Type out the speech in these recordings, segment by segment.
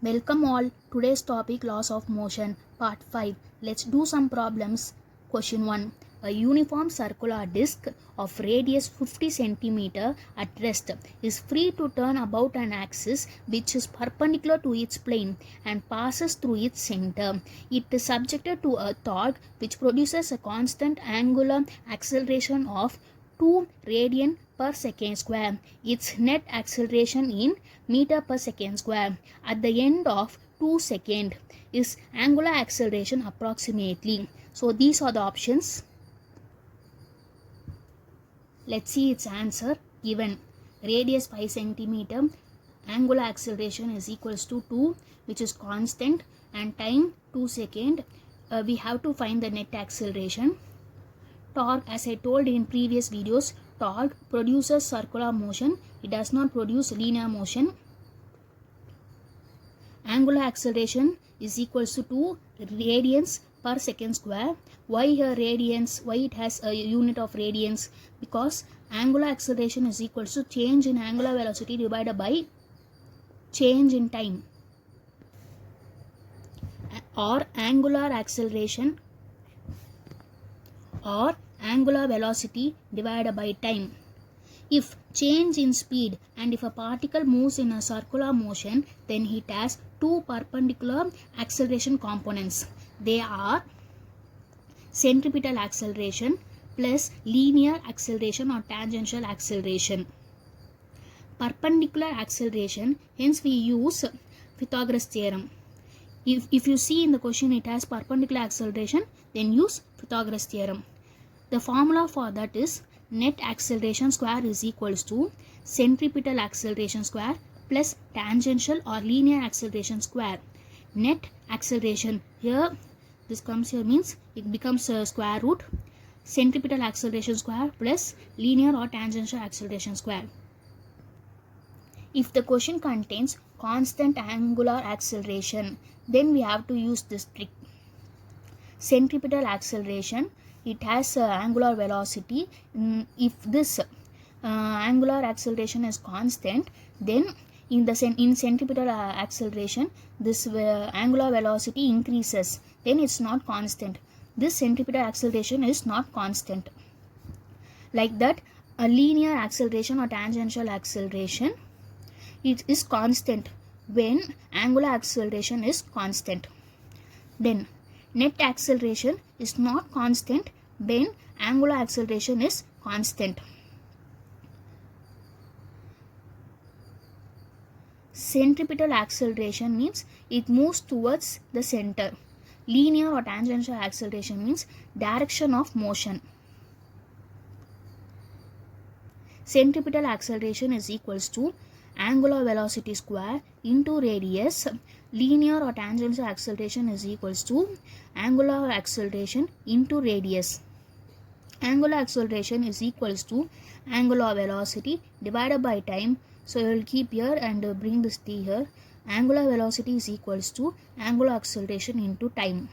Welcome all. Today's topic laws of motion part 5. Let's do some problems. Question 1. A uniform circular disc of radius 50 cm at rest is free to turn about an axis which is perpendicular to its plane and passes through its center. It is subjected to a torque which produces a constant angular acceleration of 2 radian per second square. Its net acceleration in meter per second square at the end of 2 seconds is angular acceleration approximately. So these are the options. Let's see its answer. Given radius 5 cm, angular acceleration is equals to 2, which is constant, and time 2 seconds. We have to find the net acceleration. Torque, as I told in previous videos, torque produces circular motion. It does not produce linear motion. Angular acceleration is equals to 2 radians per second square. Why here radians? Why it has a unit of radians? Because angular acceleration is equals to change in angular velocity divided by change in time, or angular acceleration or angular velocity divided by time. If change in speed and if a particle moves in a circular motion, then it has two perpendicular acceleration components. They are centripetal acceleration plus linear acceleration or tangential acceleration. Perpendicular acceleration, hence we use Pythagoras theorem. If you see in the question it has perpendicular acceleration, then use Pythagoras theorem. The formula for that is net acceleration square is equals to centripetal acceleration square plus tangential or linear acceleration square. Net acceleration, here this comes here means it becomes a square root centripetal acceleration square plus linear or tangential acceleration square. If the question contains constant angular acceleration, then we have to use this trick. Centripetal acceleration, it has angular velocity. If this angular acceleration is constant, then in centripetal acceleration this angular velocity increases, then it's not constant. This centripetal acceleration is not constant. Like that, a linear acceleration or tangential acceleration, it is constant when angular acceleration is constant. Then net acceleration is not constant when angular acceleration is constant. Centripetal acceleration means it moves towards the center. Linear or tangential acceleration means direction of motion. Centripetal acceleration is equals to angular velocity square into radius. Linear or tangential acceleration is equals to angular acceleration into radius. Angular acceleration is equals to angular velocity divided by time. So you will keep here and bring this t here. Angular velocity is equals to angular acceleration into time.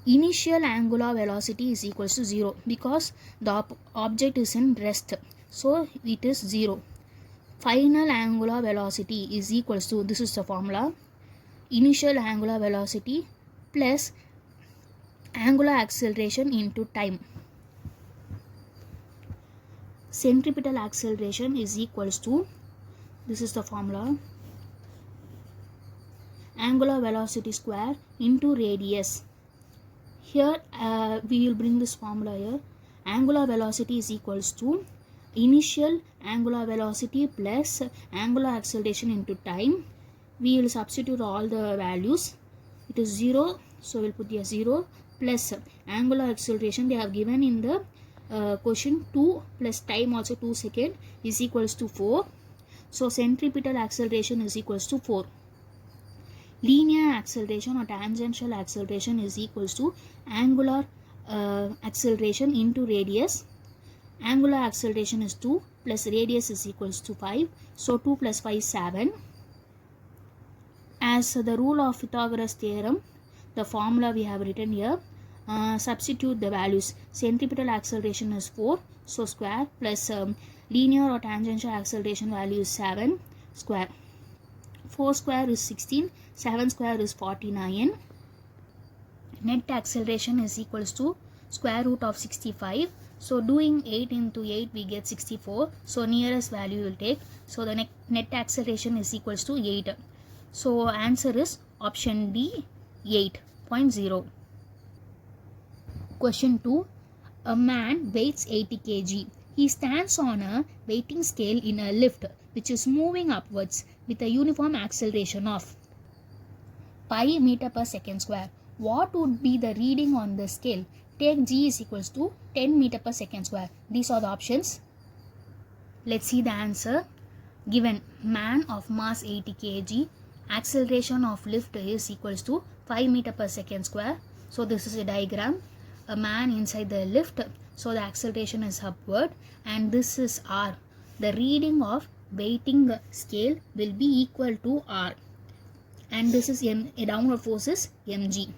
Initial angular velocity is equals to 0 because the object is in rest. So it is 0. Final angular velocity is equals to, this is the formula, initial angular velocity plus angular acceleration into time. Centripetal acceleration is equals to, this is the formula, angular velocity square into radius. Here we will bring this formula here. Angular velocity is equals to initial angular velocity plus angular acceleration into time. We will substitute all the values. It is 0, so we will put here 0 plus angular acceleration they have given in the question 2 plus time also 2 seconds is equals to 4. So centripetal acceleration is equals to 4. Linear acceleration or tangential acceleration is equals to angular acceleration into radius. Angular acceleration is 2 plus radius is equals to 5. So 2 plus 5 is 7. As the rule of Pythagoras theorem, the formula we have written here, substitute the values. Centripetal acceleration is 4, so square, plus linear or tangential acceleration value is 7 square. 4 square is 16, 7 square is 49. Net acceleration is equals to square root of 65. So doing 8 into 8 we get 64. So nearest value will take. So the net acceleration is equals to 8. So answer is option D, 8.0. Question 2. A man weighs 80 kg. He stands on a weighting scale in a lift which is moving upwards with a uniform acceleration of pi meter per second square. What would be the reading on the scale? Take G is equals to 10 meter per second square. These are the options. Let's see the answer. Given man of mass 80 kg, acceleration of lift is equals to 5 meter per second square. So this is a diagram. A man inside the lift. So the acceleration is upward, and this is R. The reading of weighting scale will be equal to R. And this is M. A downward force is mg.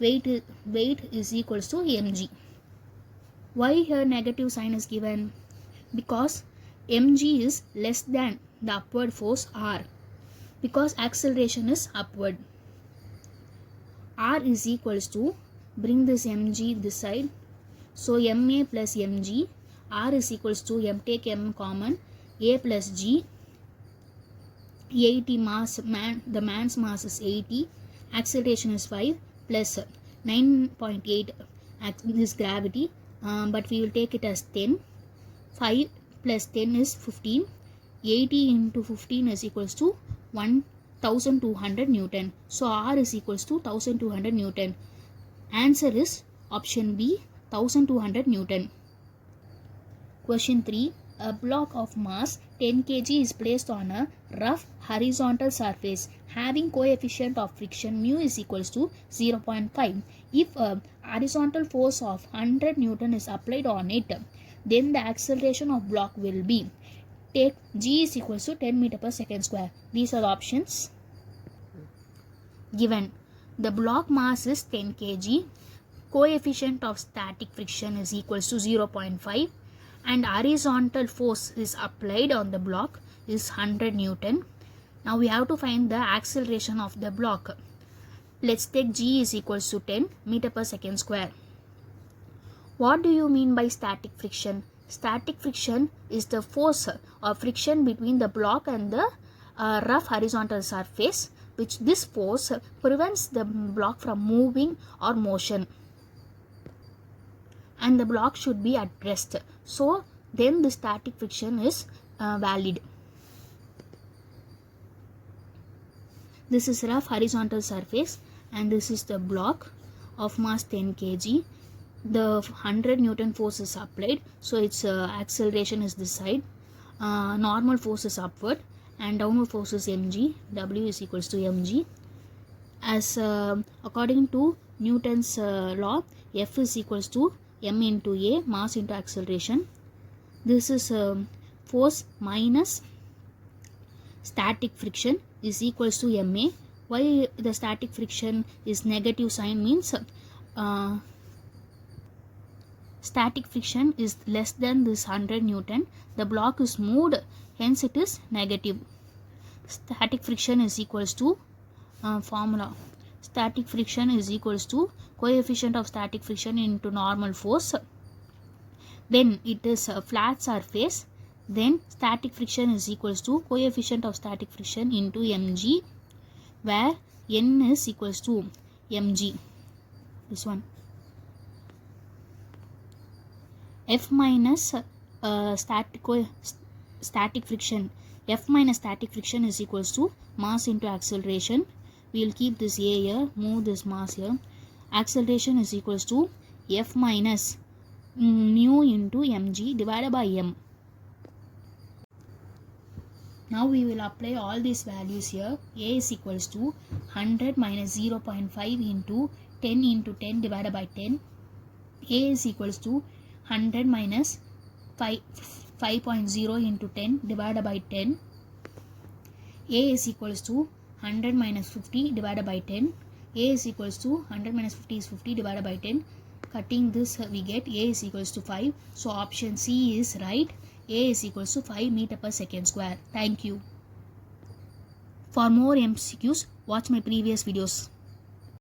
Weight is equals to mg. Why here negative sign is given? Because mg is less than the upward force R. Because acceleration is upward. R is equals to, bring this mg this side. So ma plus mg. R is equals to m, take m common, a plus g. 80 mass, the man's mass is 80, acceleration is 5 plus 9.8 this gravity, but we will take it as 10. 5 plus 10 is 15. 80 into 15 is equals to 1200 Newton. So R is equals to 1200 Newton. Answer is option B, 1200 Newton. Question 3. A block of mass 10 kg is placed on a rough horizontal surface having coefficient of friction mu is equals to 0.5. If a horizontal force of 100 Newton is applied on it, then the acceleration of block will be. Take G is equals to 10 meter per second square. These are the options. Given the block mass is 10 kg, coefficient of static friction is equals to 0.5. and horizontal force is applied on the block is 100 Newton. Now we have to find the acceleration of the block. Let's take G is equals to 10 meter per second square. What do you mean by static friction? Static friction is the force or friction between the block and the rough horizontal surface, which this force prevents the block from moving or motion. And the block should be at rest. So then the static friction is valid. This is rough horizontal surface and this is the block of mass 10 kg. The 100 Newton force is applied, so its acceleration is this side. Normal force is upward and downward force is mg. W is equals to mg. As according to Newton's law, F is equals to m into a, mass into acceleration. This is force minus static friction is equals to ma. Why the static friction is negative sign means static friction is less than this 100 Newton. The block is moved, hence it is negative. Static friction is equals to formula. Static friction is equals to coefficient of static friction into normal force. When it is a flat surface, then static friction is equals to coefficient of static friction into mg, where n is equals to mg. This one. F minus static friction. F minus static friction is equals to mass into acceleration. We will keep this a here, move this mass here. Acceleration is equals to F minus mu into mg divided by m. Now we will apply all these values here. A is equals to 100 minus 0.5 into 10 into 10 divided by 10. A is equals to 100 minus 5.0 into 10 divided by 10. A is equals to 100 minus 50 divided by 10. A is equals to 100 minus 50 is 50 divided by 10. Cutting this we get A is equals to 5. So option C is right. A is equals to 5 meter per second square. Thank you. For more MCQs, watch my previous videos.